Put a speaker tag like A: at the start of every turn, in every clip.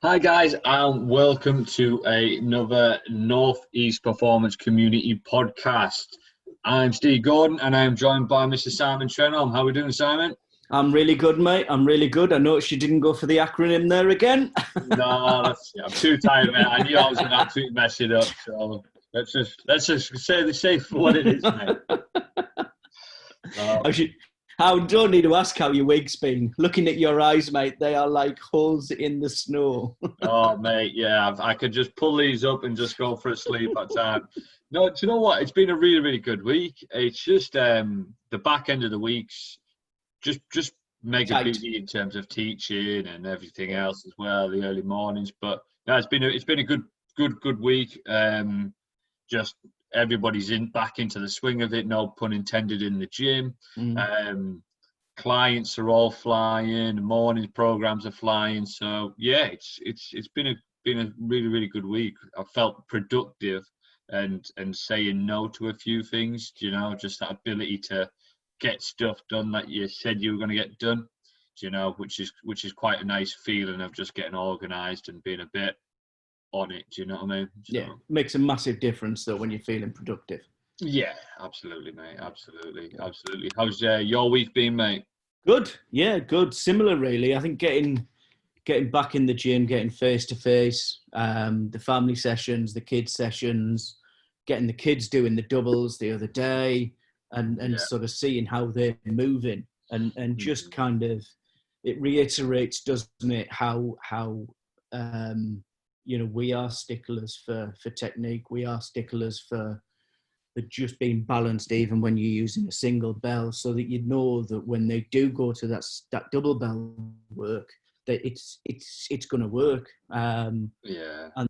A: Hi guys, and welcome to another Northeast Performance Community podcast. I'm Steve Gordon, and I'm joined by Mr. Simon Trenholm. How are we doing, Simon?
B: I'm really good, mate. I'm really good. I noticed you didn't go for the acronym there again.
A: No, I'm too tired, mate. I knew I was going to absolutely mess it up. So let's just say for what it is, mate.
B: I don't need to ask how your week's been. Looking at your eyes, mate, they are like holes in the snow.
A: Oh, mate, yeah. I could just pull these up and just go for a sleep at time. No, do you know what? It's been a really, really good week. It's just the back end of the weeks. Just mega busy in terms of teaching and everything else as well, the early mornings. But no, it's been a good week. Just everybody's back into the swing of it, no pun intended, in the gym. Clients are all flying, morning programs are flying. So yeah, it's been a really, really good week. I felt productive and saying no to a few things, just that ability to get stuff done that you said you were going to get done, which is quite a nice feeling of just getting organised and being a bit on it. Do you know what I mean? So,
B: yeah, makes a massive difference though when you're feeling productive.
A: Yeah, absolutely, mate. Absolutely. How's your week been, mate?
B: Good. Yeah, good. Similar, really. I think getting back in the gym, getting face to face, the family sessions, the kids sessions, getting the kids doing the doubles the other day. And sort of seeing how they're moving and just kind of, it reiterates, doesn't it, how we are sticklers for technique. We are sticklers for just being balanced even when you're using a single bell, so that you know that when they do go to that double bell work, that it's going to work. And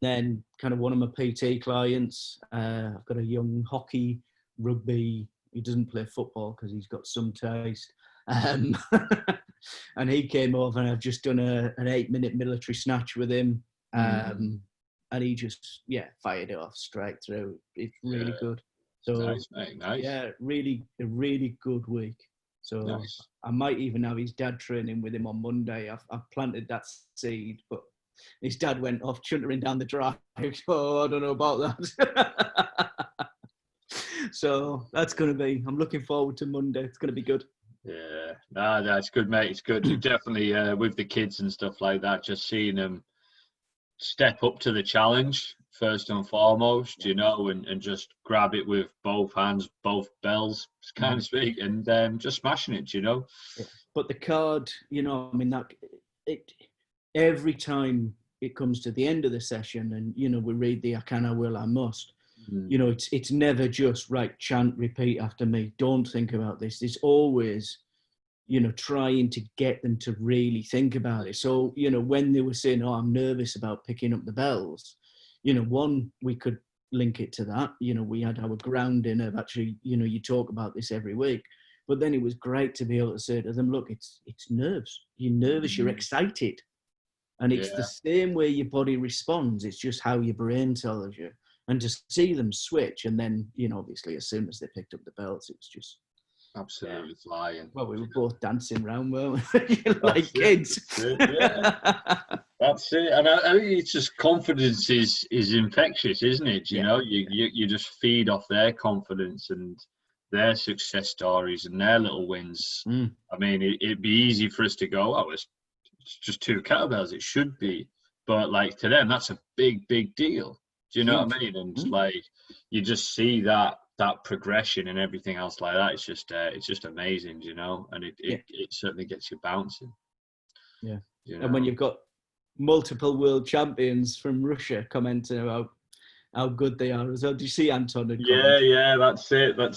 B: then kind of one of my PT clients, I've got a young hockey, rugby. He doesn't play football because he's got some taste. And he came over and I've just done an 8-minute military snatch with him. And he just, fired it off straight through. It's really good. So,
A: nice, mate, nice.
B: Yeah, a really good week. So nice. I might even have his dad training with him on Monday. I've planted that seed, but his dad went off chuntering down the drive. Oh, I don't know about that. So that's going to be, I'm looking forward to Monday. It's going to be good.
A: Yeah, no, that's good, mate. It's good. Definitely with the kids and stuff like that, just seeing them step up to the challenge first and foremost, and just grab it with both hands, both bells, kind of speak, and just smashing it, Yeah.
B: But the card, that every time it comes to the end of the session and, we read the I can, I will, I must, it's never just, right, chant, repeat after me. Don't think about this. It's always, trying to get them to really think about it. So, when they were saying, oh, I'm nervous about picking up the bells, one, we could link it to that. We had our grounding of actually, you talk about this every week. But then it was great to be able to say to them, look, it's nerves. You're nervous, you're excited. And it's the same way your body responds. It's just how your brain tells you. And to see them switch, and then, obviously, as soon as they picked up the belts, it was just
A: absolutely flying.
B: Well, we were both dancing around, weren't we? Like kids.
A: That's it. And I think it's just confidence is infectious, isn't it? You just feed off their confidence and their success stories and their little wins. I mean, it'd be easy for us to go, oh, it's just 2 kettlebells. It should be. But, like, to them, that's a big, big deal. Do you know what I mean? And like, you just see that progression and everything else like that. It's just amazing, and it certainly gets you bouncing.
B: Yeah. And when you've got multiple world champions from Russia commenting about how good they are as well. Do you see Anton?
A: Yeah, that's it, and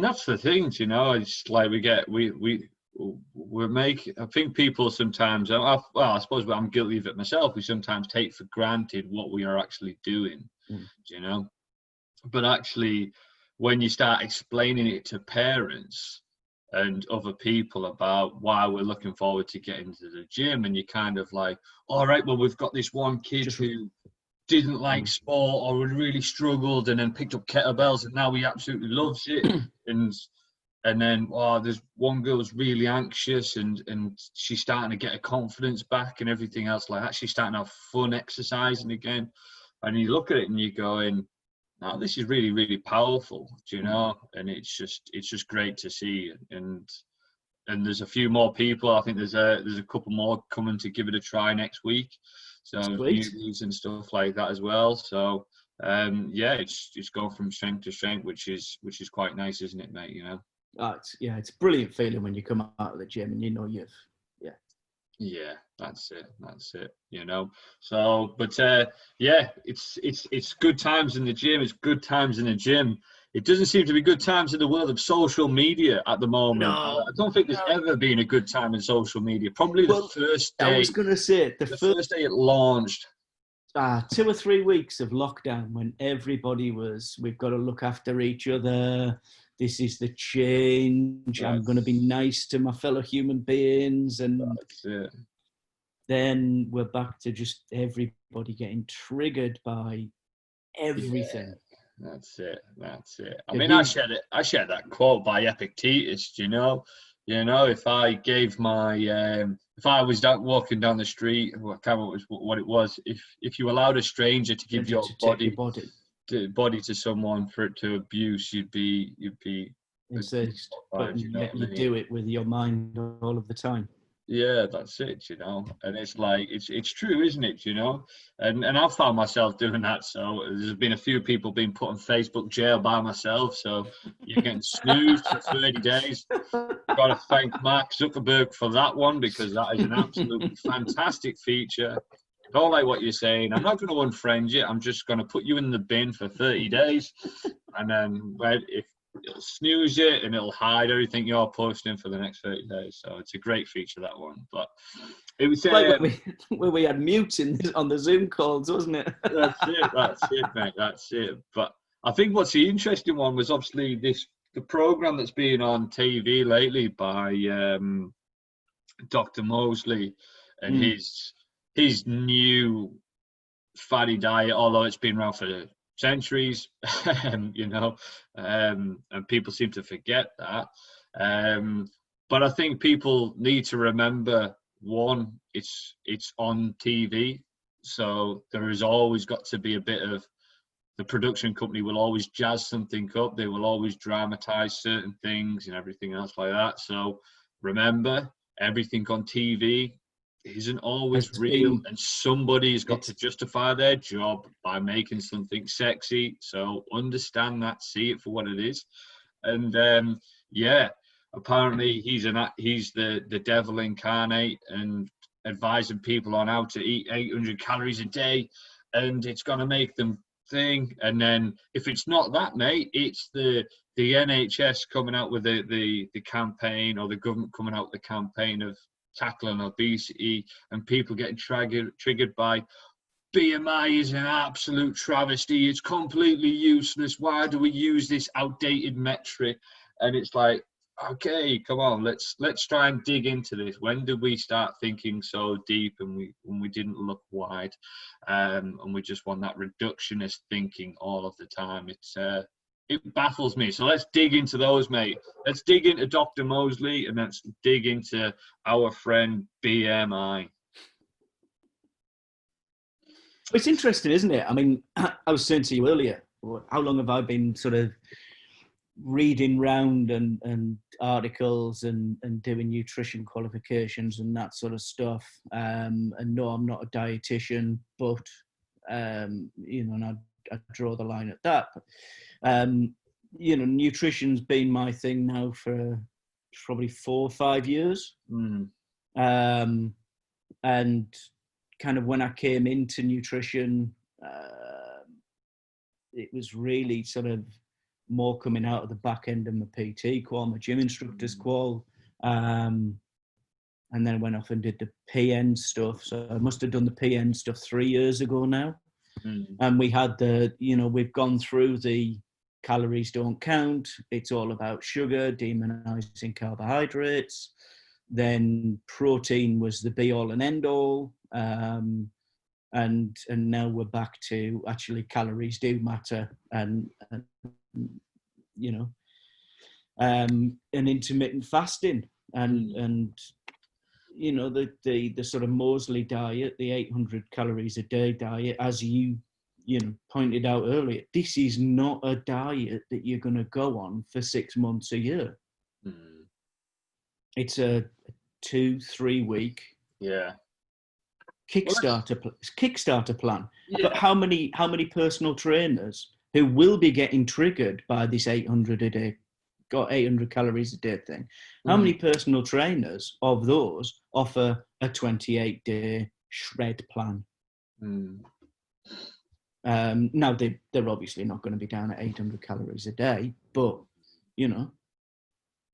A: that's the thing, It's like we make. I think people sometimes, I suppose I'm guilty of it myself. We sometimes take for granted what we are actually doing, But actually, when you start explaining it to parents and other people about why we're looking forward to getting to the gym, and you're kind of like, all right, well, we've got this one kid who didn't like sport or really struggled and then picked up kettlebells and now he absolutely loves it. And then, there's one girl's really anxious and she's starting to get her confidence back and everything else like that. She's starting to have fun exercising again. And you look at it and you're going, "Oh, this is really, really powerful," do you know? And it's just great to see. And there's a few more people. I think there's a couple more coming to give it a try next week. So newbies and stuff like that as well. So it's going from strength to strength, which is quite nice, isn't it, mate? You know.
B: It's a brilliant feeling when you come out of the gym and you know
A: Yeah, that's it. You know. So, but it's good times in the gym. It's good times in the gym. It doesn't seem to be good times in the world of social media at the moment.
B: No,
A: I don't think there's ever been a good time in social media. Probably the first day.
B: I was going to say
A: the first day it launched.
B: 2 or 3 weeks of lockdown when everybody was, we've got to look after each other. This is the change. I'm going to be nice to my fellow human beings. And
A: that's it.
B: Then we're back to just everybody getting triggered by everything.
A: Yeah, that's it. I mean, I shared that quote by Epictetus, you know. If I gave my, if I was walking down the street, I can't remember what it was. If you allowed a stranger to give your body to someone for it to abuse, you'd be.
B: But you do it with your mind all of the time.
A: Yeah, that's it, you know. And it's like it's true, isn't it, you know? And I've found myself doing that. So there's been a few people being put on Facebook jail by myself. So you're getting snoozed for 30 days. Got to thank Mark Zuckerberg for that one, because that is an absolutely fantastic feature. I don't like what you're saying. I'm not going to unfriend you. I'm just going to put you in the bin for 30 days. And then if it'll snooze you and it'll hide everything you're posting for the next 30 days. So it's a great feature, that one. But it was
B: like where we had mutes on the Zoom calls, wasn't it?
A: That's it, mate. That's it. But I think what's the interesting one was obviously the program that's been on TV lately by Dr Mosely and his new fatty diet, although it's been around for centuries, you know, and people seem to forget that. But I think people need to remember, one, it's on TV, so there has always got to be a bit of, the production company will always jazz something up, they will always dramatize certain things and everything else like that. So remember, everything on TV isn't always real, and somebody's got to justify their job by making something sexy. So understand that, see it for what it is. And apparently he's the devil incarnate and advising people on how to eat 800 calories a day, and it's going to make them thing. And then if it's not that, mate, it's the NHS coming out with the campaign, or the government coming out with the campaign of tackling obesity, and people getting triggered by BMI is an absolute travesty. It's completely useless. Why do we use this outdated metric? And it's like, okay, come on, let's try and dig into this. When did we start thinking so deep, and we didn't look wide, and we just want that reductionist thinking all of the time? It baffles me. So let's dig into those, mate. Let's dig into Dr. Mosely, and let's dig into our friend BMI.
B: It's interesting, isn't it? I mean, I was saying to you earlier, how long have I been sort of reading round and articles and doing nutrition qualifications and that sort of stuff. And no, I'm not a dietitian, but, and I draw the line at that. But, nutrition's been my thing now for probably 4 or 5 years. And kind of when I came into nutrition, it was really sort of more coming out of the back end of my PT qual, my gym instructor's qual. And then went off and did the PN stuff. So I must have done the PN stuff 3 years ago now. And we had we've gone through the calories don't count. It's all about sugar, demonizing carbohydrates. Then protein was the be all and end all. And now we're back to actually calories do matter. And and intermittent fasting, and you know, the sort of Mosely diet, the 800 calories a day diet, as you know pointed out earlier. This is not a diet that you're going to go on for 6 months a year. It's a 2-3 week Kickstarter plan. Yeah. But how many personal trainers who will be getting triggered by this 800 a day, got 800 calories a day thing? How many personal trainers of those offer a 28-day shred plan? Now they're obviously not going to be down at 800 calories a day, but you know,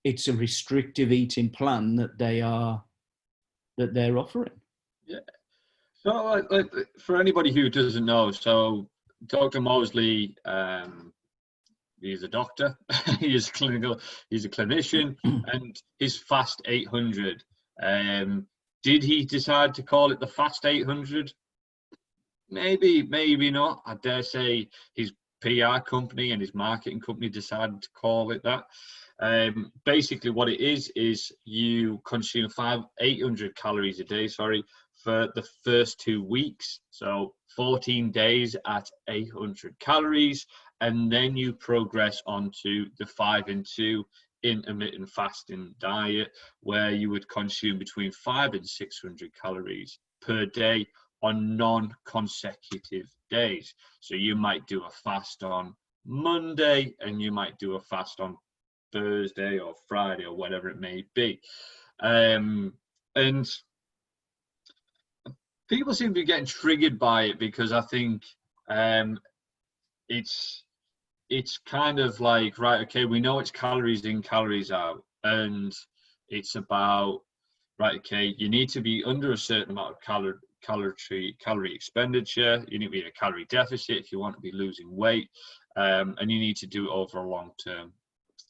B: it's a restrictive eating plan that they're offering.
A: Yeah. So, for anybody who doesn't know, so Dr. Mosely, he's a doctor, he's a clinician, and his Fast 800. Did he decide to call it the Fast 800? Maybe, maybe not. I dare say his PR company and his marketing company decided to call it that. Basically, what it is you consume 800 calories a day, for the first 2 weeks. So 14 days at 800 calories, and then you progress onto the 5 and 2 intermittent fasting diet, where you would consume between 500 and 600 calories per day on non-consecutive days. So you might do a fast on Monday and you might do a fast on Thursday or Friday or whatever it may be. And people seem to be getting triggered by it because I think it's kind of like, right, okay, we know it's calories in, calories out, and it's about, right, okay, you need to be under a certain amount of calorie expenditure. You need to be in a calorie deficit if you want to be losing weight, and you need to do it over a long-term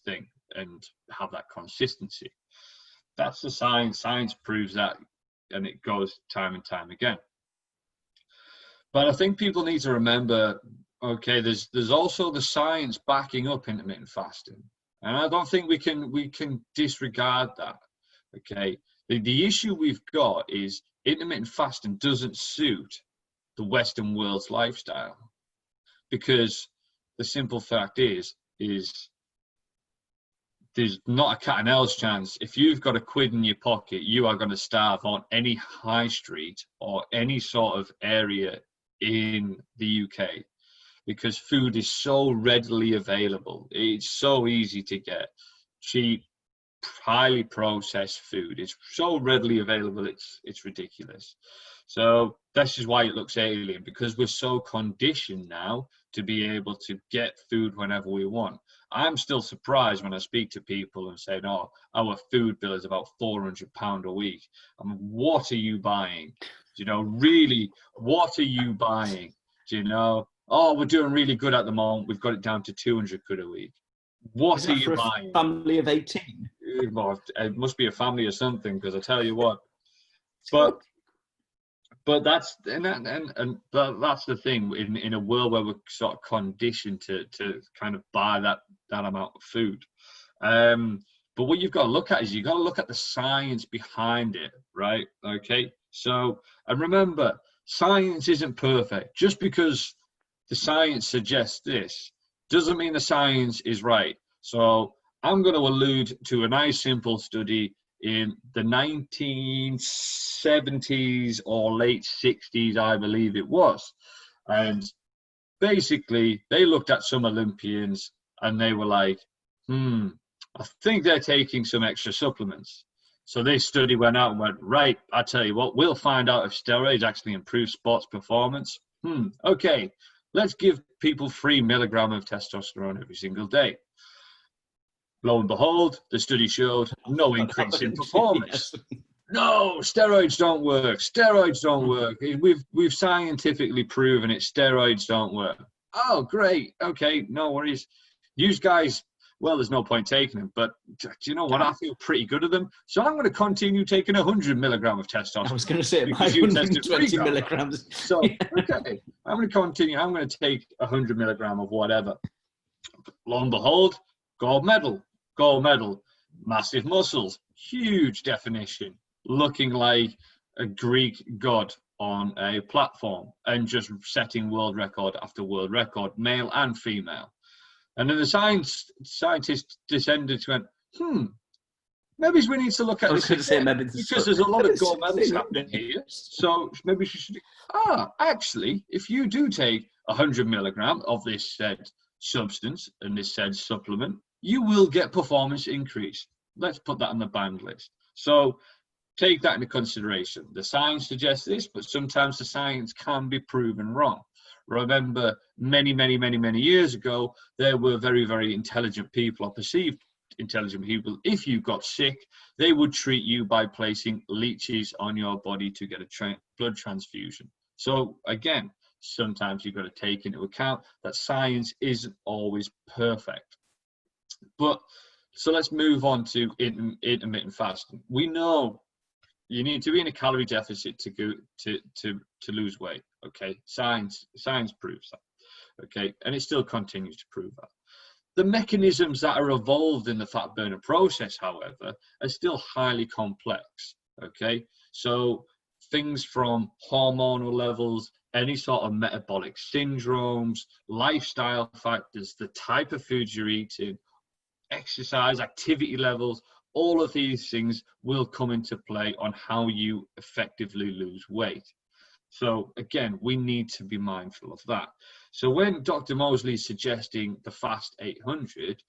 A: thing and have that consistency. That's the science. Science proves that, and it goes time and time again. But I think people need to remember, okay, there's also the science backing up intermittent fasting, and I don't think we can disregard that. Okay, the issue we've got is intermittent fasting doesn't suit the Western world's lifestyle, because the simple fact is there's not a cat and owl's chance. If you've got a quid in your pocket, you are going to starve on any high street or any sort of area in the UK, because food is so readily available. It's so easy to get cheap, highly processed food. It's so readily available, it's ridiculous. So this is why it looks alien, because we're so conditioned now to be able to get food whenever we want. I'm still surprised when I speak to people and say, no, our food bill is about £400 a week. I mean, what are you buying? You know, really, what are you buying? Do you know, oh, we're doing really good at the moment, we've got it down to 200 quid a week. What are you buying?
B: A family of 18?
A: It must be a family or something, because I tell you what. But that's that's the thing, in a world where we're sort of conditioned to kind of buy that amount of food. But what you've got to look at is you've got to look at the science behind it, right? Okay. So, and remember, science isn't perfect. Just because the science suggests this doesn't mean the science is right. So I'm going to allude to a nice simple study in the 1970s or late 60s, I believe it was. And basically, they looked at some Olympians and they were like, I think they're taking some extra supplements. So this study went out and went, right, I tell you what, we'll find out if steroids actually improve sports performance. Okay, let's give people 3 milligrams of testosterone every single day. Lo and behold, the study showed no increase in performance. Yes. No, steroids don't work. Steroids don't work. We've scientifically proven it. Steroids don't work. Oh, great. Okay, no worries. You guys, well, there's no point taking them. But do you know what? I feel pretty good at them. So I'm going to continue taking 100 milligrams of testosterone.
B: I was going to say 120 milligrams.
A: So, okay, I'm going to continue. I'm going to take 100 milligrams of whatever. Lo and behold, gold medal. gold medal, massive muscles, huge definition, looking like a Greek god on a platform and just setting world record after world record, male and female. And then the scientists descended to went, maybe we need to look at this again, because there's a lot of gold medals happening here. So maybe she should. Actually, if you do take 100 milligram of this said substance and this said supplement, you will get performance increase. Let's put that on the banned list. So take that into consideration. The science suggests this, but sometimes the science can be proven wrong. Remember, many, many, many, many years ago, there were very, very intelligent people, or perceived intelligent people. If you got sick, they would treat you by placing leeches on your body to get a blood transfusion. So again, sometimes you've got to take into account that science isn't always perfect. But so let's move on to intermittent fasting. We know you need to be in a calorie deficit to lose weight. Okay, science proves that. Okay, and it still continues to prove that. The mechanisms that are evolved in the fat burner process, however, are still highly complex. Okay, so things from hormonal levels, any sort of metabolic syndromes, lifestyle factors, the type of foods you're eating, exercise, activity levels, all of these things will come into play on how you effectively lose weight. So again, we need to be mindful of that. So when Dr. Mosely is suggesting the fast 800,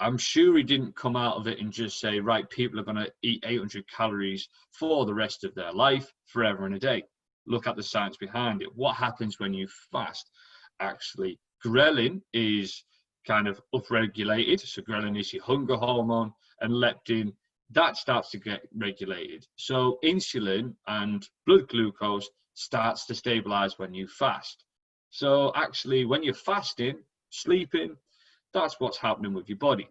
A: I'm sure he didn't come out of it and just say, right, people are going to eat 800 calories for the rest of their life, forever and a day. Look at the science behind it. What happens when you fast? Actually, ghrelin is kind of upregulated. So ghrelin is your hunger hormone, and leptin, that starts to get regulated. So insulin and blood glucose starts to stabilize when you fast. So actually, when you're fasting, sleeping, that's what's happening with your body.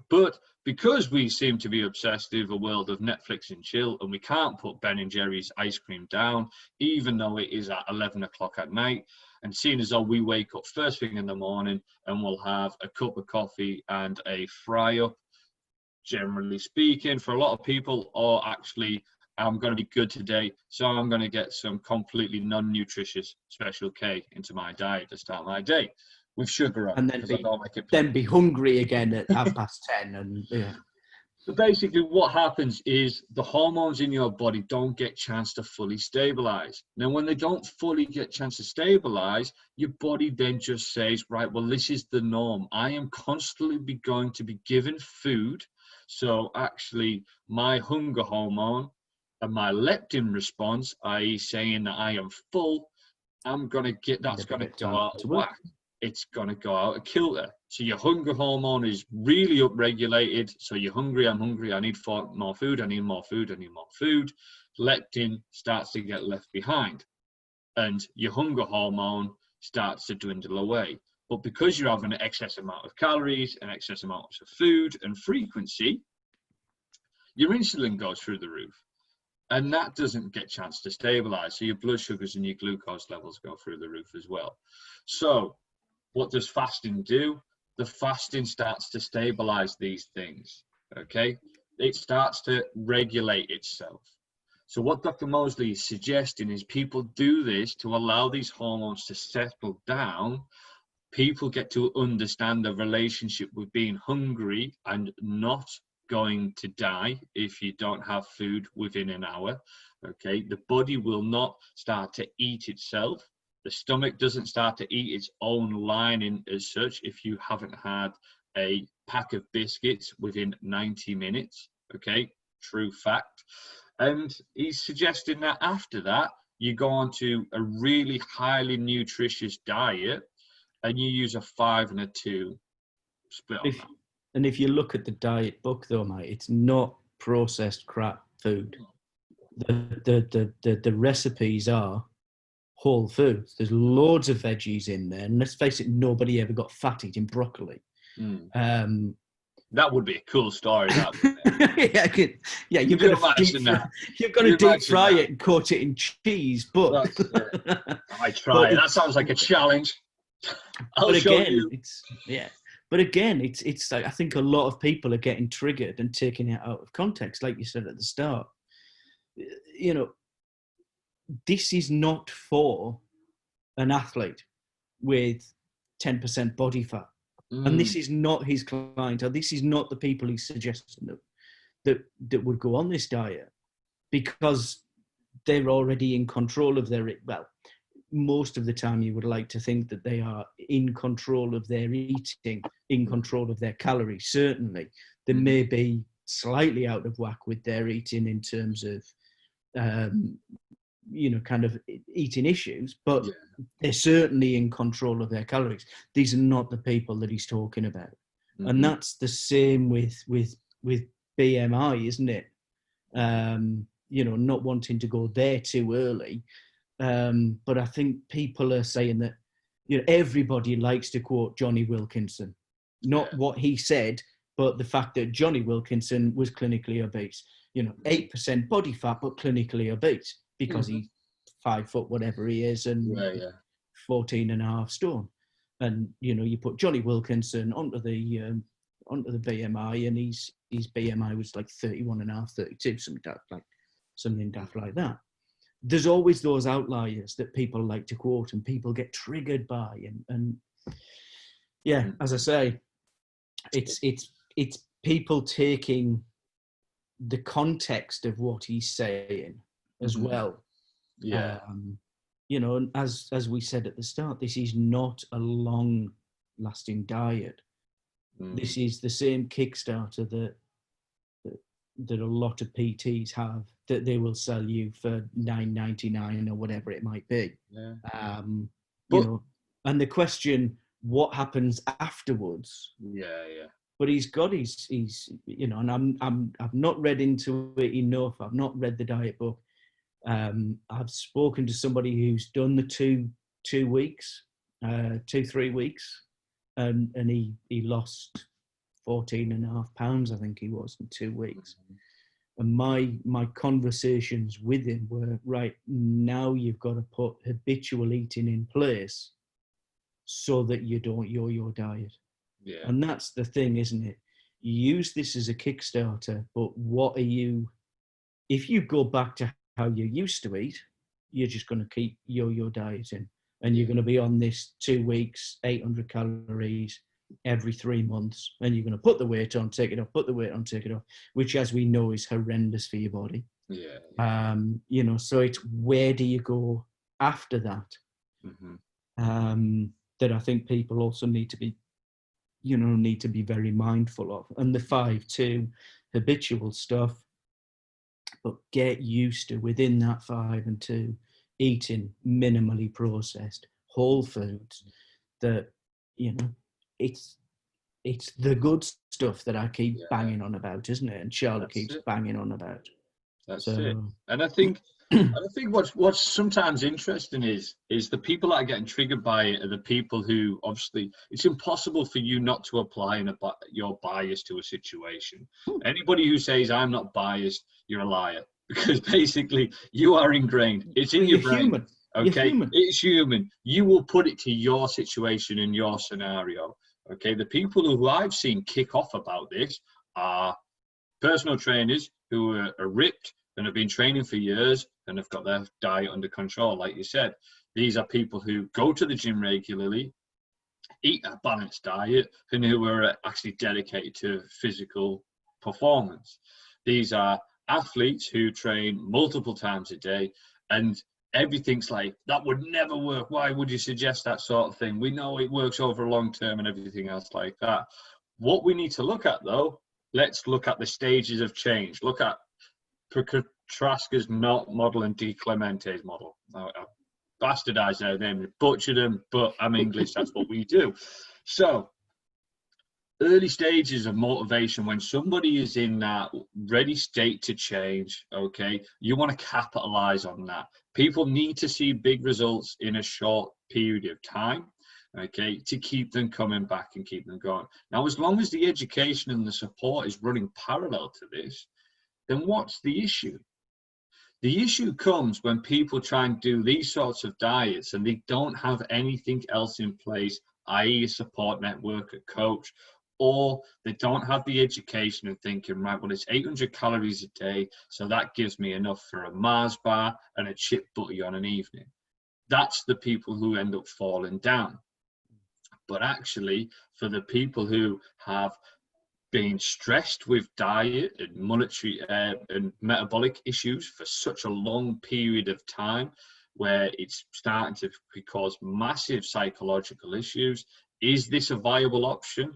A: But because we seem to be obsessed with a world of Netflix and chill, and we can't put Ben and Jerry's ice cream down, even though it is at 11 o'clock at night, and seeing as though we wake up first thing in the morning and we'll have a cup of coffee and a fry up, generally speaking, for a lot of people, or actually, I'm going to be good today, so I'm going to get some completely non-nutritious Special K into my diet to start my day with sugar on.
B: And then be hungry again at 10:30. And yeah.
A: So basically what happens is the hormones in your body don't get a chance to fully stabilize. Now, when they don't fully get a chance to stabilize, your body then just says, right, well, this is the norm. I am constantly going to be given food. So actually my hunger hormone and my leptin response, i.e. saying that I am full, I'm going to get, that's going to go out of whack. It's going to go out of kilter. So your hunger hormone is really upregulated. So you're hungry, I'm hungry, I need more food, I need more food, I need more food. Leptin starts to get left behind. And your hunger hormone starts to dwindle away. But because you're having an excess amount of calories, an excess amount of food and frequency, your insulin goes through the roof. And that doesn't get a chance to stabilize. So your blood sugars and your glucose levels go through the roof as well. So what does fasting do? The fasting starts to stabilize these things, okay? It starts to regulate itself. So what Dr. Mosely is suggesting is people do this to allow these hormones to settle down. People get to understand the relationship with being hungry and not going to die if you don't have food within an hour, okay? The body will not start to eat itself. The stomach doesn't start to eat its own lining as such if you haven't had a pack of biscuits within 90 minutes, okay? True fact. And he's suggesting that after that, you go on to a really highly nutritious diet and you use a 5 and a 2 split on that.
B: And if you look at the diet book though, mate, it's not processed crap food. The recipes are whole foods. There's loads of veggies in there, and let's face it, nobody ever got fat eating broccoli.
A: That would be a cool story. That
B: yeah, you've got to deep fry it and coat it in cheese. But
A: I might try. That sounds like a challenge.
B: But again, But again, it's like, I think a lot of people are getting triggered and taking it out of context, like you said at the start. You know, this is not for an athlete with 10% body fat. And this is not his clientele. This is not the people he's suggesting that would go on this diet, because they're already in control of their, well, most of the time you would like to think that they are in control of their eating, in control of their calories. Certainly, they may be slightly out of whack with their eating in terms of, kind of eating issues, but they're certainly in control of their calories. These are not the people that he's talking about. And that's the same with BMI, isn't it? Not wanting to go there too early. But I think people are saying that, everybody likes to quote Johnny Wilkinson, not what he said, but the fact that Johnny Wilkinson was clinically obese, 8% body fat, but clinically obese because he's 5 foot, whatever he is, and 14 and a half stone. And, you put Johnny Wilkinson onto the BMI, and his BMI was like 31 and a half, 32, something daft like that. There's always those outliers that people like to quote and people get triggered by. And as I say, it's people taking the context of what he's saying as well. And as we said at the start, this is not a long lasting diet. This is the same Kickstarter that a lot of PTs have, that they will sell you for $9.99 or whatever it might be. And the question, what happens afterwards? But he's got his and I've not read into it enough. I've not read the diet book. I've spoken to somebody who's done the 3 weeks, and he lost 14 and a half pounds, I think he was, in 2 weeks. And my conversations with him were, right, now you've got to put habitual eating in place so that you don't yo-yo diet. And that's the thing, isn't it? You use this as a Kickstarter, but if you go back to how you used to eat, you're just going to keep yo-yo dieting. And you're going to be on this 2 weeks, 800 calories every 3 months. And you're going to put the weight on, take it off, put the weight on, take it off, which, as we know, is horrendous for your body. So it's, where do you go after that? That I think people also need to be very mindful of. And the 5-2 habitual stuff, but get used to, within that 5 and 2, eating minimally processed whole foods. That it's the good stuff that I keep banging on about, isn't it? And Charlotte keeps banging on about.
A: That's it. And I think what's sometimes interesting is the people that are getting triggered by it are the people who, obviously, it's impossible for you not to apply your bias to a situation. Anybody who says I'm not biased, you're a liar, because basically you are ingrained. It's in your brain. Human. Okay, it's human. You will put it to your situation and your scenario. Okay, the people who I've seen kick off about this are personal trainers who are ripped and have been training for years and have got their diet under control, like you said. These are people who go to the gym regularly, eat a balanced diet, and who are actually dedicated to physical performance. These are athletes who train multiple times a day, and everything's like, that would never work. Why would you suggest that sort of thing? We know it works over a long term and everything else like that. What we need to look at, though, let's look at the stages of change. Look at Petrasca's model and Di Clemente's model. I bastardized their name, butchered them, but I'm English, that's what we do. So, early stages of motivation, when somebody is in that ready state to change, okay, you want to capitalize on that. People need to see big results in a short period of time, okay, to keep them coming back and keep them going. Now, as long as the education and the support is running parallel to this, then what's the issue? The issue comes when people try and do these sorts of diets and they don't have anything else in place i.e. a support network, a coach, or they don't have the education and thinking, right, well, it's 800 calories a day, so that gives me enough for a Mars bar and a chip butty on an evening. That's the people who end up falling down. But actually, for the people who have been stressed with diet and monetary and metabolic issues for such a long period of time, where it's starting to cause massive psychological issues, is this a viable option?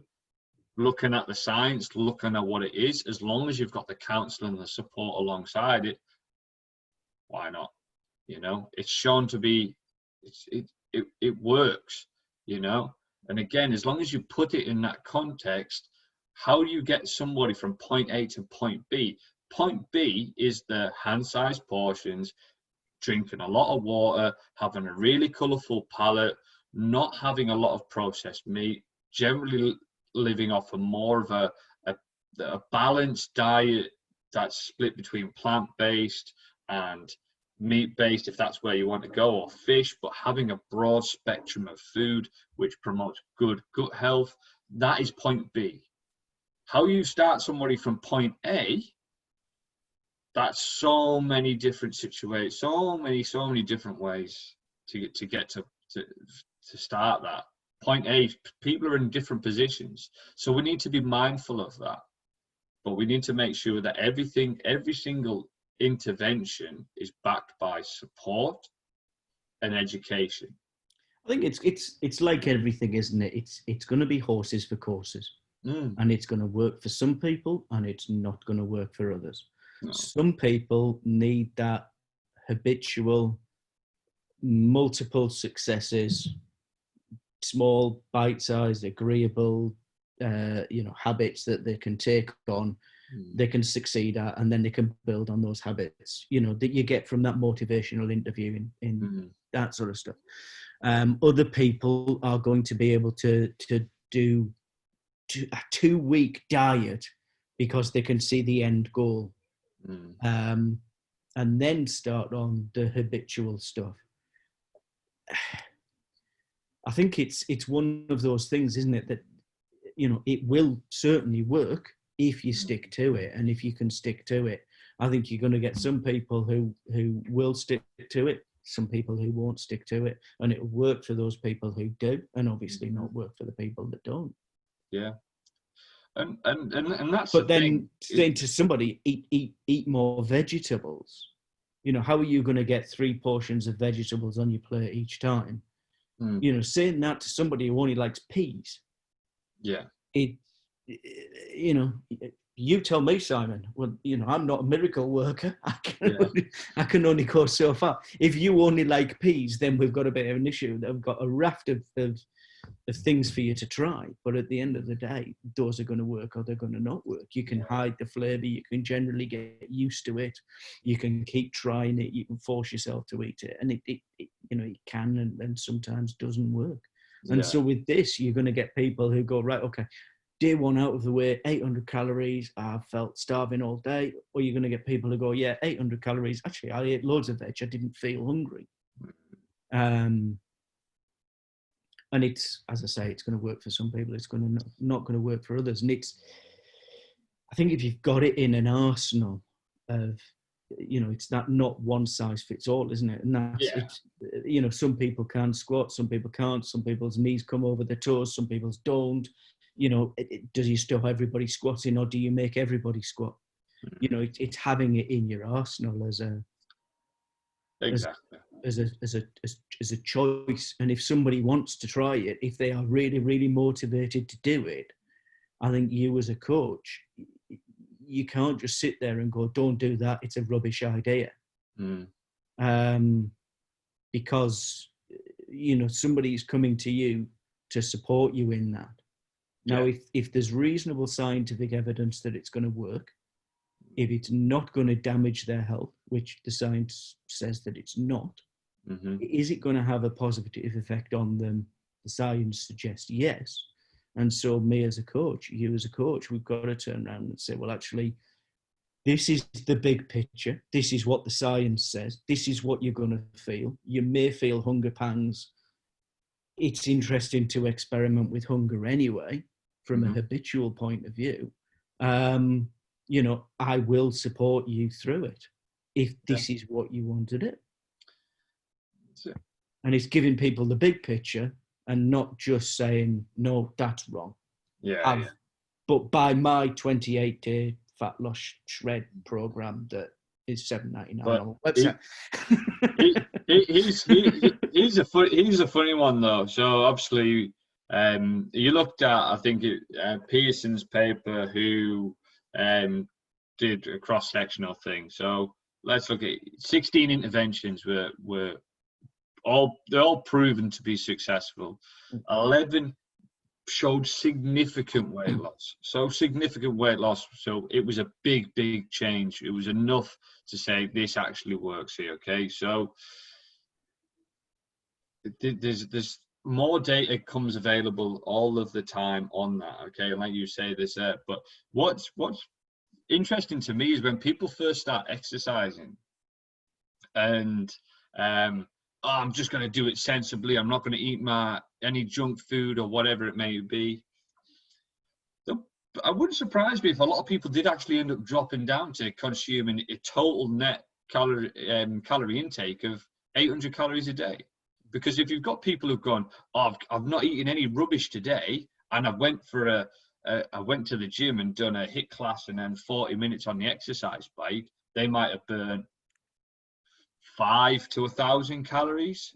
A: Looking at the science, looking at what it is, as long as you've got the counselling and the support alongside it, why not? It's shown to be, it works, and again, as long as you put it in that context, how do you get somebody from point A to point B? Point B is the hand-sized portions, drinking a lot of water, having a really colourful palate, not having a lot of processed meat, generally living off a more of a balanced diet that's split between plant-based and meat-based, if that's where you want to go, or fish, but having a broad spectrum of food which promotes good gut health. That is point B. How you start somebody from point A, that's so many different situations, so many different ways to get to start that. Point A, people are in different positions, so we need to be mindful of that. But we need to make sure that every single intervention is backed by support and education.
B: I think it's like everything, isn't it? It's going to be horses for courses, and it's going to work for some people, and it's not going to work for others. No. Some people need that habitual, multiple successes, small, bite-sized, agreeable, habits that they can take on, they can succeed at, and then they can build on those habits, that you get from that motivational interview in that sort of stuff. Other people are going to be able to do a 2-week diet because they can see the end goal, and then start on the habitual stuff. I think it's one of those things, isn't it, that it will certainly work if you stick to it, and if you can stick to it. I think you're going to get some people who will stick to it, some people who won't stick to it, and it'll work for those people who do, and obviously not work for the people that don't.
A: Yeah, and that's.
B: But then saying to somebody, eat more vegetables. How are you going to get 3 portions of vegetables on your plate each time? Saying that to somebody who only likes peas.
A: Yeah.
B: You tell me, Simon. Well, I'm not a miracle worker. I can only go so far. If you only like peas, then we've got a bit of an issue. I've got a raft of things for you to try. But at the end of the day, those are going to work or they're going to not work. You can hide the flavour. You can generally get used to it. You can keep trying it. You can force yourself to eat it. And it can and sometimes doesn't work. And so with this, you're going to get people who go, right, okay, day 1 out of the way, 800 calories, I felt starving all day. Or you're going to get people who go, 800 calories. Actually, I ate loads of veg. I didn't feel hungry. And it's, as I say, it's going to work for some people. It's going to not going to work for others. And I think if you've got it in an arsenal of, it's that not one size fits all, isn't it? And that's, some people can squat, some people can't, some people's knees come over their toes, some people's don't. Does you stop everybody squatting, or do you make everybody squat? It's having it in your arsenal as a choice. And if somebody wants to try it, if they are really, really motivated to do it, I think you as a coach, you can't just sit there and go, don't do that, it's a rubbish idea. Because somebody's coming to you to support you in that. Now, if there's reasonable scientific evidence that it's going to work, if it's not going to damage their health, which the science says that it's not, is it going to have a positive effect on them? The science suggests yes. And so me as a coach, you as a coach, we've got to turn around and say, well, actually, this is the big picture. This is what the science says. This is what you're going to feel. You may feel hunger pangs it's interesting to experiment with hunger anyway, from a habitual point of view. You know, I will support you through it if this is what you want to do. And it's giving people the big picture and not just saying, no, that's wrong. But by my 28-day fat loss shred program that is $7.99 on the
A: website. He's a funny one though. So obviously, you looked at, I think, Pearson's paper, who did a cross-sectional thing. So let's look at 16 interventions they're all proven to be successful. 11 showed significant weight loss. So significant weight loss. So it was a big change. It was enough to say this actually works here. Okay, so there's more data comes available all of the time on that. Okay, and like you say, there's but what's interesting to me is when people first start exercising and I'm just going to do it sensibly, I'm not going to eat any junk food or whatever it may be. I wouldn't surprise me if a lot of people did actually end up dropping down to consuming a total net calorie intake of 800 calories a day. Because if you've got people who've gone, oh, I've not eaten any rubbish today, and I went to the gym and done a HIIT class and then 40 minutes on the exercise bike, they might have burned 5 to 1,000 calories.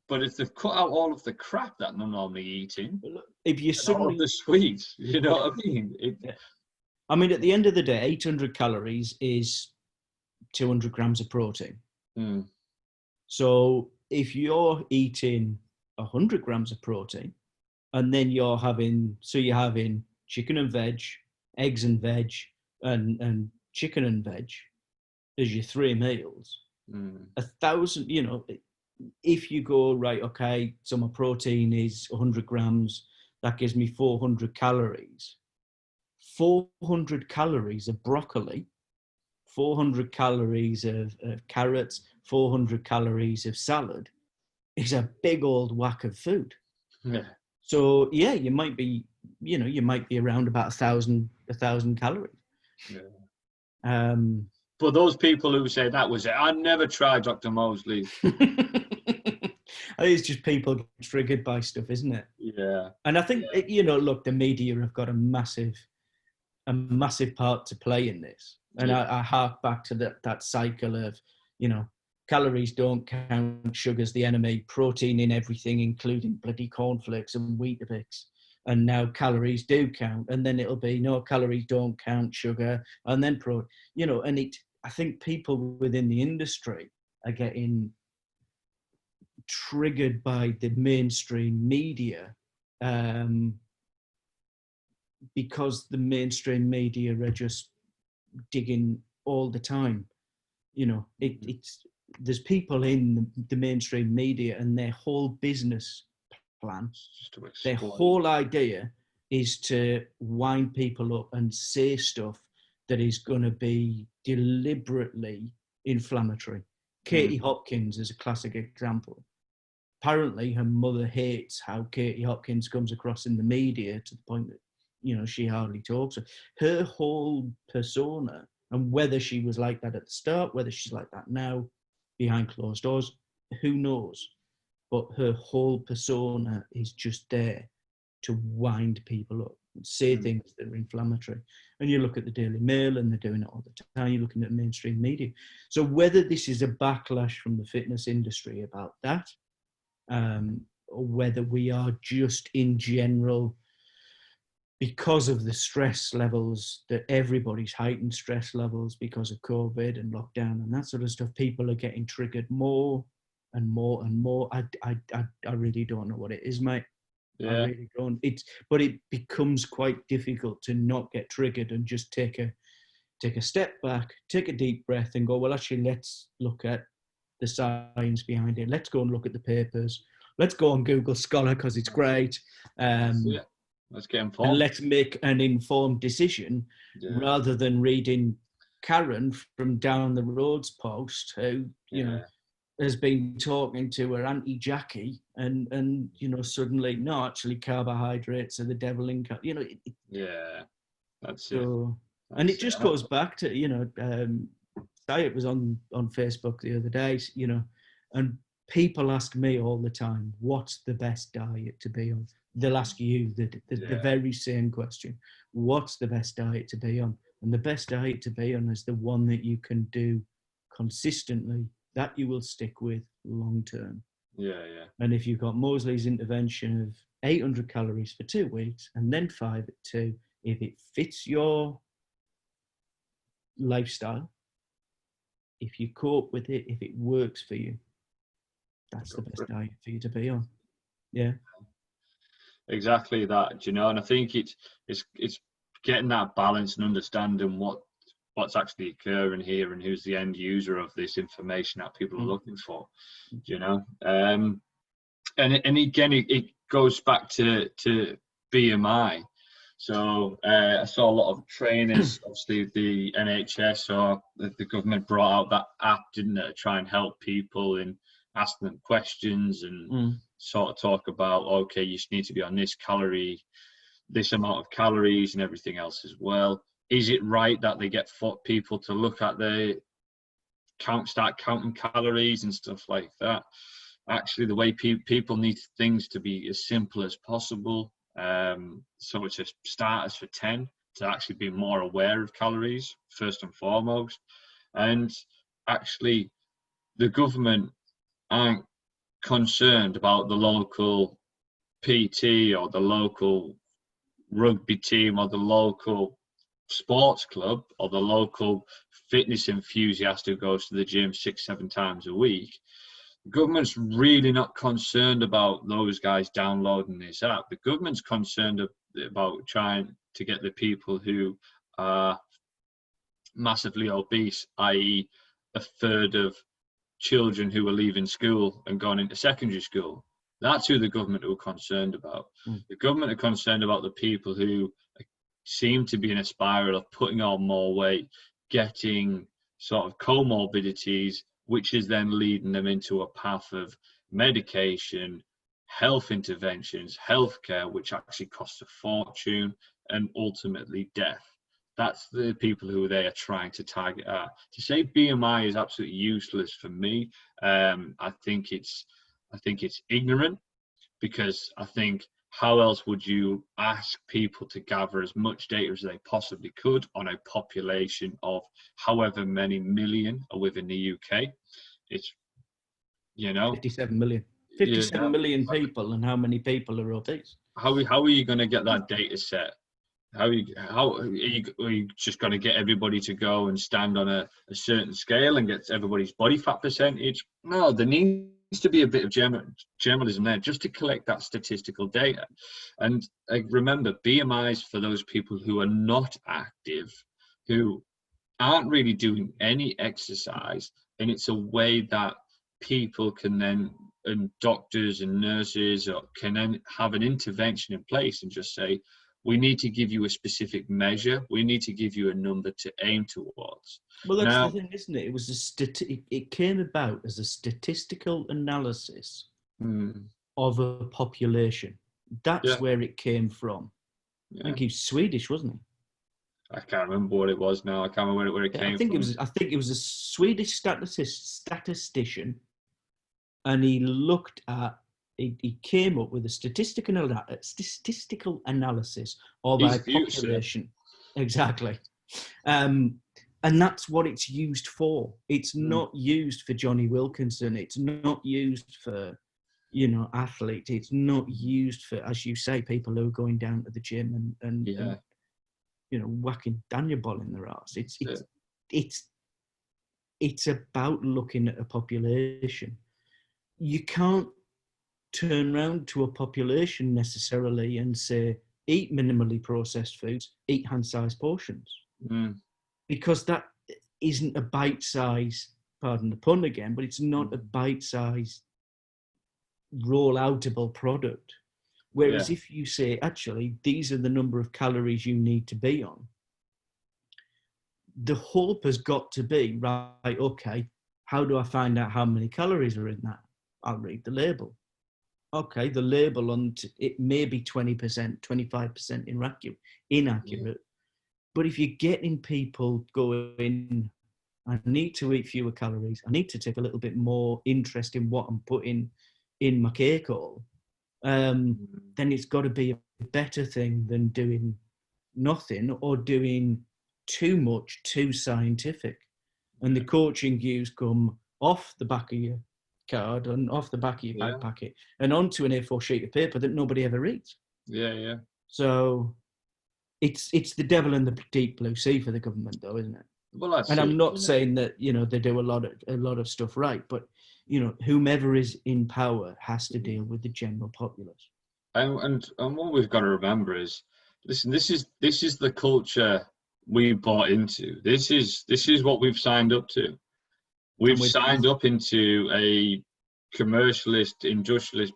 A: But if they've cut out all of the crap that they're normally eating,
B: if you suddenly
A: all of the sweets, you know what I mean?
B: I mean, at the end of the day, 800 calories is 200 grams of protein. So if you're eating 100 grams of protein, and then you're having chicken and veg, eggs and veg, and chicken and veg as your 3 meals, 1,000, you know, if you go, right, okay, so my protein is 100 grams, that gives me 400 calories. 400 calories of broccoli, 400 calories of carrots, 400 calories of salad is a big old whack of food. So yeah, you might be around about 1,000 calories.
A: For those people who say that was it, I never tried Dr. Mosely.
B: I think it's just people get triggered by stuff, isn't it?
A: Yeah.
B: And I think look, the media have got a massive part to play in this. And I hark back to that cycle of, you know, calories don't count, sugar's the enemy, protein in everything, including bloody cornflakes and Weetabix. And now calories do count, and then it'll be no, calories don't count, sugar, and then protein. You know, and I think people within the industry are getting triggered by the mainstream media, because the mainstream media are just digging all the time. You know, there's people in the mainstream media, and their whole business plan, their whole idea is to wind people up and say stuff that is going to be deliberately inflammatory. Katie Hopkins is a classic example. Apparently her mother hates how Katie Hopkins comes across in the media, to the point that, you know, she hardly talks. Her whole persona, and whether she was like that at the start, whether she's like that now behind closed doors, who knows? But her whole persona is just there to wind people up and say things that are inflammatory. And you look at the Daily Mail, and they're doing it all the time. You're looking at mainstream media. So whether this is a backlash from the fitness industry about that, or whether we are just in general, because of the stress levels, that everybody's heightened stress levels because of COVID and lockdown and that sort of stuff, people are getting triggered more and more and more. I really don't know what it is, mate. I really don't. But it becomes quite difficult to not get triggered and just take a step back, take a deep breath, and go, well, actually, let's look at the science behind it. Let's go and look at the papers. Let's go on Google Scholar, because it's great.
A: Let's get informed.
B: And let's make an informed decision, rather than reading Karen from down the road's post, who, you know, has been talking to her Auntie Jackie, and suddenly, no, actually carbohydrates are the devil in,
A: Yeah, that's
B: so,
A: it.
B: and it just goes back to, it was on Facebook the other day, and people ask me all the time, what's the best diet to be on? They'll ask you the very same question. What's the best diet to be on? And the best diet to be on is the one that you can do consistently, that you will stick with long term.
A: Yeah.
B: And if you've got Mosley's intervention of 800 calories for 2 weeks and then 5 at 2, if it fits your lifestyle, if you cope with it, if it works for you, that's the best diet for you to be on. Yeah.
A: Exactly that, and I think it's getting that balance and understanding what's actually occurring here and who's the end user of this information that people are looking for, and again it goes back to BMI. So I saw a lot of trainers, obviously the NHS or the government brought out that app, didn't it, to try and help people and ask them questions and sort of talk about, okay, you need to be on this amount of calories and everything else as well. Is it right that they get people to look at start counting calories and stuff like that? Actually, the way people need things to be as simple as possible. So it's a starters for 10 to actually be more aware of calories first and foremost. And actually, the government aren't concerned about the local PT or the local rugby team or the local sports club or the local fitness enthusiast who goes to the gym 6-7 times a week. The government's really not concerned about those guys downloading this app. The government's concerned about trying to get the people who are massively obese, i.e. a third of children who are leaving school and going into secondary school. That's who the government are concerned about. The government are concerned about the people who seem to be in a spiral of putting on more weight, getting sort of comorbidities, which is then leading them into a path of medication, health interventions, healthcare, which actually costs a fortune, and ultimately death. That's the people who they are trying to target at. To say BMI is absolutely useless for me, I think it's ignorant, because I think how else would you ask people to gather as much data as they possibly could on a population of however many million are within the UK? It's
B: 57 million. 57 million people, and how many people are obese?
A: How are you going to get that data set? How are you just going to get everybody to go and stand on a certain scale and get everybody's body fat percentage? No, there needs to be a bit of journalism there just to collect that statistical data. And remember, BMIs for those people who are not active, who aren't really doing any exercise, and it's a way that people can then, and doctors and nurses can then have an intervention in place and just say, we need to give you a specific measure. We need to give you a number to aim towards.
B: Well, that's the thing, isn't it? It was it came about as a statistical analysis of a population. That's where it came from. I think he was Swedish, wasn't he?
A: I can't remember what it was now. I can't remember where it came from.
B: I think it was a Swedish statistician, and he looked at. He came up with a statistical analysis of our population. Exactly. And that's what it's used for. It's not used for Johnny Wilkinson. It's not used for, athletes. It's not used for, as you say, people who are going down to the gym and whacking Daniel ball in their arse. It's about looking at a population. You can't turn around to a population necessarily and say, eat minimally processed foods, eat hand-sized portions. Because that isn't a bite-size, pardon the pun again, but it's not a bite-size roll-outable product. Whereas if you say, actually, these are the number of calories you need to be on, the hope has got to be, right, okay, how do I find out how many calories are in that? I'll read the label. Okay, the label on it may be 20%, 25% inaccurate. But if you're getting people going, I need to eat fewer calories, I need to take a little bit more interest in what I'm putting in my cake all, then it's got to be a better thing than doing nothing or doing too much, too scientific. And the coaching views come off the back of your card and off the back of your back packet and onto an A4 sheet of paper that nobody ever reads.
A: Yeah.
B: So it's the devil in the deep blue sea for the government, though, isn't it?
A: Well, that's
B: I'm not saying that, you know, they do a lot of stuff right, but, you know, whomever is in power has to deal with the general populace.
A: And what we've got to remember is, listen, this is the culture we bought into. This is what we've signed up to. We've signed up into a commercialist, industrialist,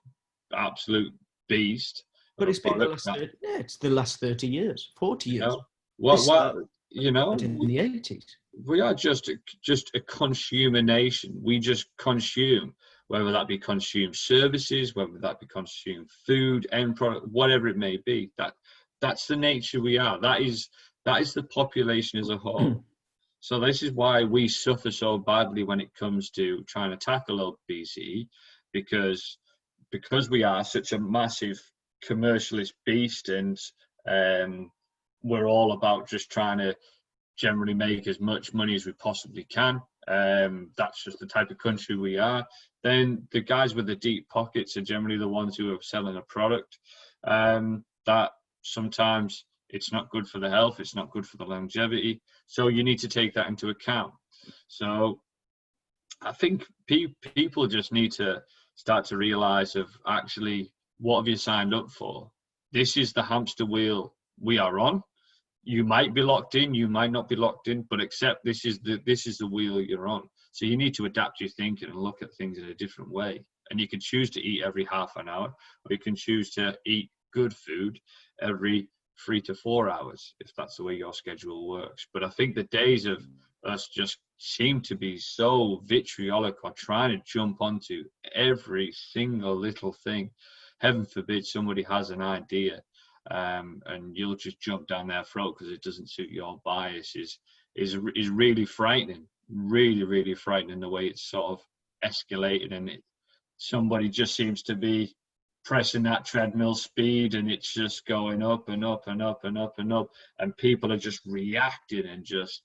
A: absolute beast.
B: But it's been it's the last 30 years, 40 years.
A: Know, what you know,
B: in the 80s.
A: We are just a consumer nation. We just consume, whether that be consume services, whether that be consume food, end product, whatever it may be. That's the nature we are. That is the population as a whole. So this is why we suffer so badly when it comes to trying to tackle obesity, because we are such a massive commercialist beast, and we're all about just trying to generally make as much money as we possibly can. That's just the type of country we are. Then the guys with the deep pockets are generally the ones who are selling a product that sometimes it's not good for the health, it's not good for the longevity. So you need to take that into account. So I think people just need to start to realize of actually, what have you signed up for? This is the hamster wheel we are on. You might be locked in, you might not be locked in, but accept this is the wheel you're on. So you need to adapt your thinking and look at things in a different way. And you can choose to eat every half an hour, or you can choose to eat good food every 3 to 4 hours, if that's the way your schedule works. But I think the days of us just seem to be so vitriolic or trying to jump onto every single little thing. Heaven forbid somebody has an idea and you'll just jump down their throat because it doesn't suit your bias is really frightening. Really frightening, the way it's sort of escalated, and somebody just seems to be pressing that treadmill speed, and it's just going up and up and up and up and up, and people are just reacting and just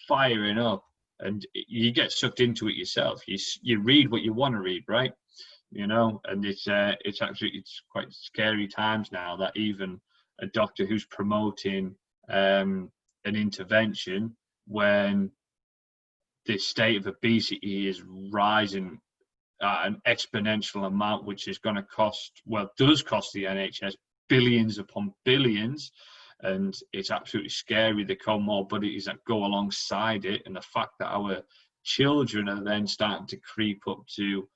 A: firing up, and you get sucked into it yourself. You read what you want to read, right? You know, and it's quite scary times now that even a doctor who's promoting an intervention when the state of obesity is rising at an exponential amount, which is going to does cost the NHS billions upon billions, and it's absolutely scary, the comorbidities that go alongside it, and the fact that our children are then starting to creep up to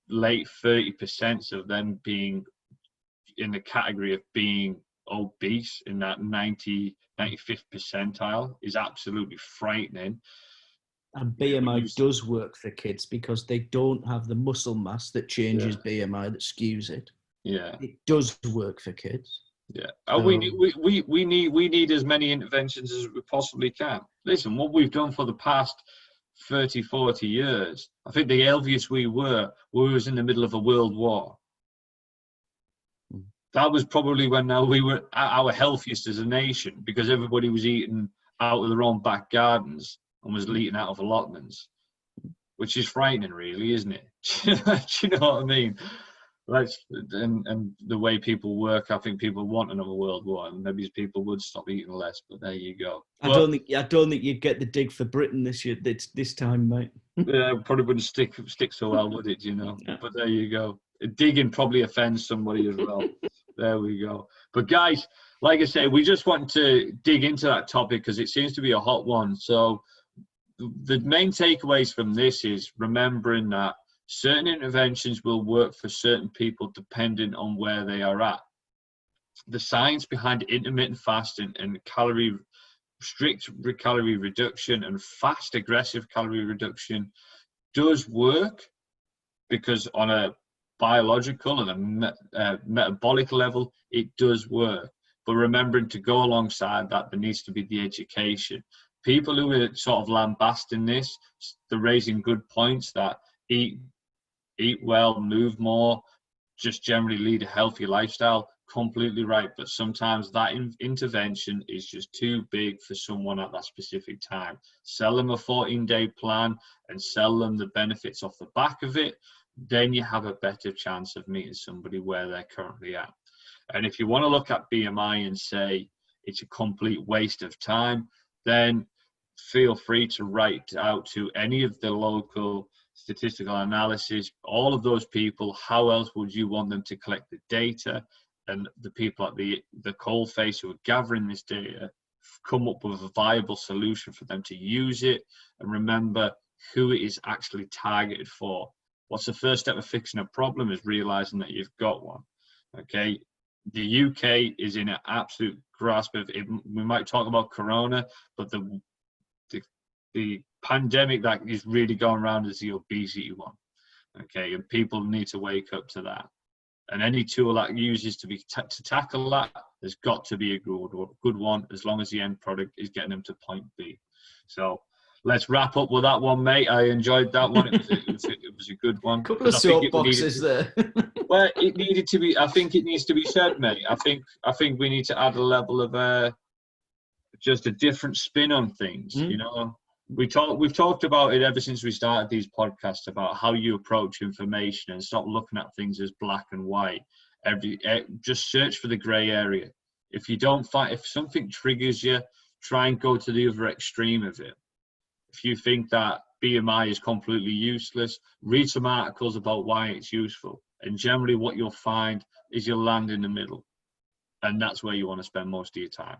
A: late 30% of them being in the category of being obese, in that 95th percentile, is absolutely frightening.
B: And BMI does work for kids because they don't have the muscle mass that changes BMI, that skews it.
A: Yeah, it
B: does work for kids.
A: Yeah, so we need as many interventions as we possibly can. Listen, what we've done for the past 30, 40 years, I think the healthiest we was in the middle of a world war. That was probably when we were at our healthiest as a nation, because everybody was eating out of their own back gardens and was eating out of allotments, which is frightening, really, isn't it? Do you know what I mean? And the way people work, I think people want another world war, and maybe people would stop eating less. But there you go.
B: I don't think you'd get the dig for Britain this time, mate.
A: Yeah, probably wouldn't stick so well, would it? You know. Yeah. But there you go. Digging probably offends somebody as well. There we go. But guys, like I say, we just want to dig into that topic because it seems to be a hot one. So the main takeaways from this is remembering that certain interventions will work for certain people depending on where they are at. The science behind intermittent fasting and calorie strict calorie reduction and fast, aggressive calorie reduction does work, because on a biological and a metabolic level, it does work. But remembering to go alongside that, there needs to be the education. People who are sort of lambasting this, they're raising good points that eat well, move more, just generally lead a healthy lifestyle. Completely right. But sometimes that intervention is just too big for someone at that specific time. Sell them a 14-day plan and sell them the benefits off the back of it. Then you have a better chance of meeting somebody where they're currently at. And if you want to look at BMI and say it's a complete waste of time, then feel free to write out to any of the local statistical analysis, all of those people. How else would you want them to collect the data? And the people at the coalface who are gathering this data come up with a viable solution for them to use it. And remember who it is actually targeted for. What's the first step of fixing a problem is realizing that you've got one. Okay, the UK is in an absolute grasp of it. We might talk about Corona, but the pandemic that is really going around is the obesity one. Okay, and people need to wake up to that. And any tool that uses to tackle that, there's got to be a good one, as long as the end product is getting them to point B. So let's wrap up with that one, mate. I enjoyed that one. It was a good one.
B: Couple of soapboxes there.
A: Well, it needed to be. I think it needs to be said, mate. I think we need to add a level of just a different spin on things. You know, we've talked about it ever since we started these podcasts about how you approach information and stop looking at things as black and white. Just search for the grey area. If you don't find, if something triggers you, try and go to the other extreme of it. If you think that BMI is completely useless, read some articles about why it's useful. And generally what you'll find is you'll land in the middle. And that's where you want to spend most of your time.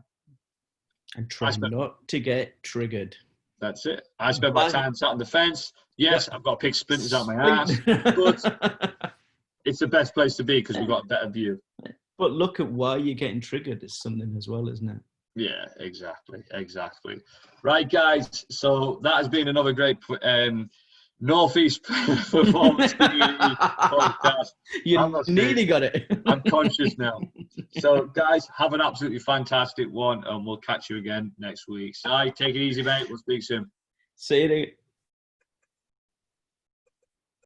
B: And try not to get triggered.
A: That's it. I spend my time sat on the fence. Yes, I've got to pick splinters out my ass, but it's the best place to be because we've got a better view.
B: But look at why you're getting triggered is something as well, isn't it?
A: Yeah, exactly. Right, guys. So that has been another great Northeast Performance Community podcast.
B: You nearly got it.
A: I'm conscious now. So, guys, have an absolutely fantastic one, and we'll catch you again next week. Si, take it easy, mate. We'll speak soon.
B: See you.